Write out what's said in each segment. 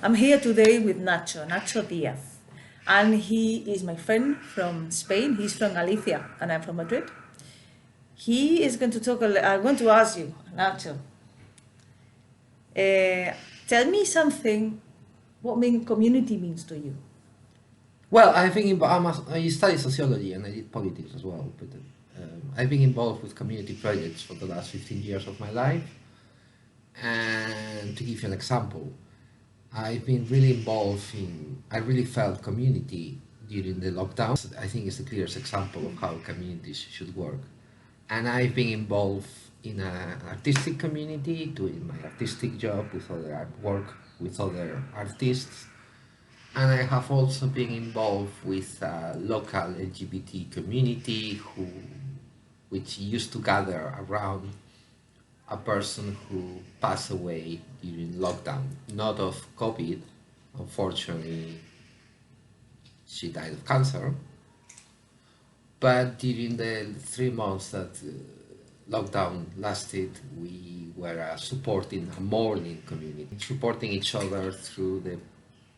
I'm here today with Nacho Diaz. And he is my friend from Spain. He's from Galicia, and I'm from Madrid. He is going to talk, I'm going to ask you, Nacho, tell me something, what community means to you? Well, I studied sociology and I did politics as well, but I've been involved with community projects for the last 15 years of my life. And to give you an example, I've been really involved I really felt community during the lockdown. I think it's the clearest example of how communities should work. And I've been involved in an artistic community, doing my artistic job with other work with other artists. And I have also been involved with a local LGBT community which used to gather around a person who passed away during lockdown, not of COVID. Unfortunately, she died of cancer. But during the 3 months that lockdown lasted, we were supporting a mourning community, supporting each other through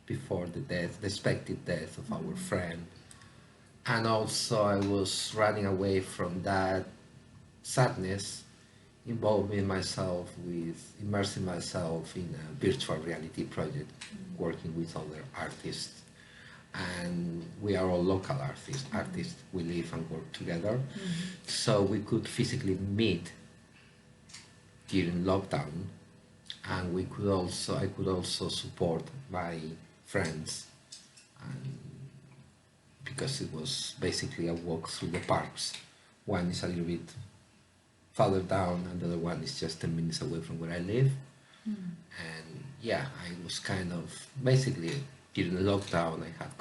before the death, the expected death of our friend. And also I was running away from that sadness, immersing myself in a virtual reality project, working with other artists. And we are all local artists. We live and work together. So we could physically meet during lockdown, and I could also support my friends, and because it was basically a walk through the parks. One is a little bit farther down, and the other one is just 10 minutes away from where I live. And yeah, I was kind of basically during the lockdown I had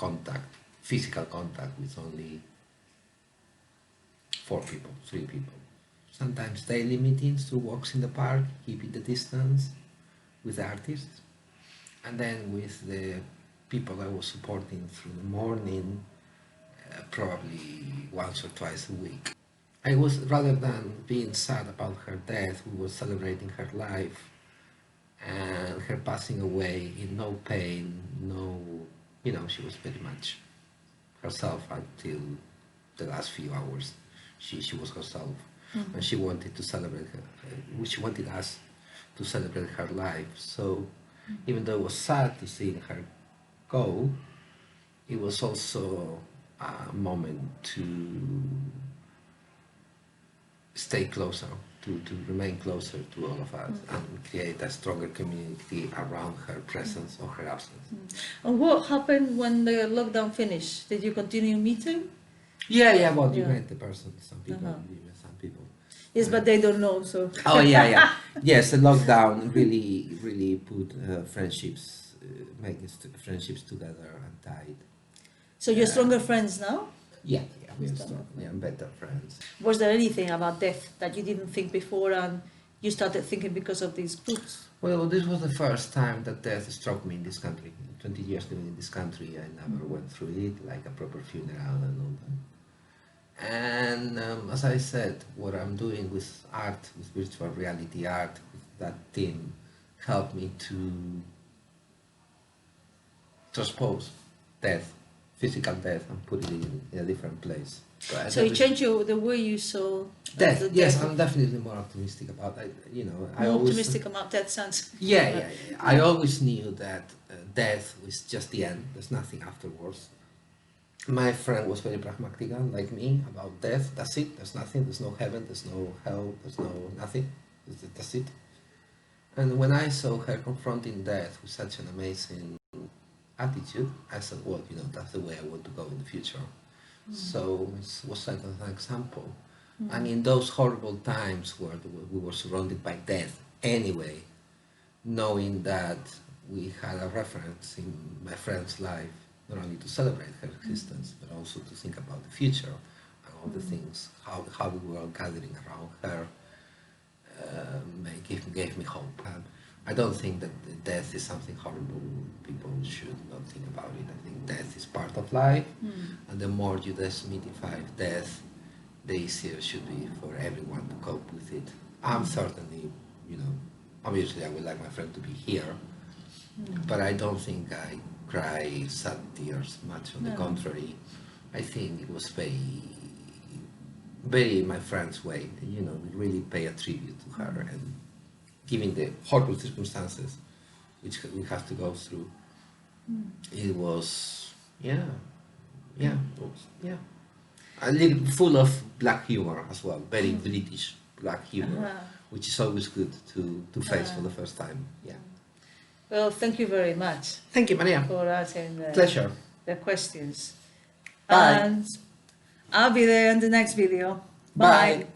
physical contact with only 3 people. Sometimes daily meetings through walks in the park, keeping the distance with the artists. And then with the people I was supporting through the morning, probably once or twice a week. I was, rather than being sad about her death, we were celebrating her life and her passing away in no pain, she was very much herself until the last few hours. She was herself, and she wanted to celebrate she wanted us to celebrate her life. So even though it was sad to see her go, it was also a moment to stay closer, to remain closer to all of us, and create a stronger community around her presence or her absence. And what happened when the lockdown finished? Did you continue meeting? Yeah, well, you met the person, some people. Yes, but they don't know, so. Oh, yeah. Yes, the lockdown really put friendships, making friendships together and tied. So you're stronger friends now? Yeah, we're strong, better friends. Was there anything about death that you didn't think before and you started thinking because of these groups? Well, this was the first time that death struck me in this country. 20 years living in this country, I never went through it, like a proper funeral and all that. And as I said, what I'm doing with art, with virtual reality art, with that team, helped me to transpose death, physical death, and put it in a different place. So you changed the way you saw death. Yes, I'm definitely more optimistic about it. Optimistic about death sounds. Yeah. I always knew that death was just the end. There's nothing afterwards. My friend was very pragmatic, like me, about death. That's it. There's nothing. There's no heaven. There's no hell. There's no nothing. That's it. And when I saw her confronting death with such an amazing attitude, I said, well, that's the way I want to go in the future. So it was like an example. And in those horrible times where we were surrounded by death anyway, knowing that we had a reference in my friend's life, not only to celebrate her existence, but also to think about the future and all the things, how we were all gathering around her, gave me hope. I don't think that death is something horrible. People should not think about it. I think death is part of life, and the more you demystify death, the easier it should be for everyone to cope with it. I'm certainly, obviously I would like my friend to be here, but I don't think I cry sad tears much. On the No. contrary, I think it was very my friend's way. You know, we really pay a tribute to her, and given the horrible circumstances which we have to go through, it was yeah, a little full of black humor as well, very British black humor, which is always good to face for the first time. Yeah. Well, thank you very much Thank you, Maria. for answering Pleasure. the questions. Bye. And I'll be there in the next video. Bye.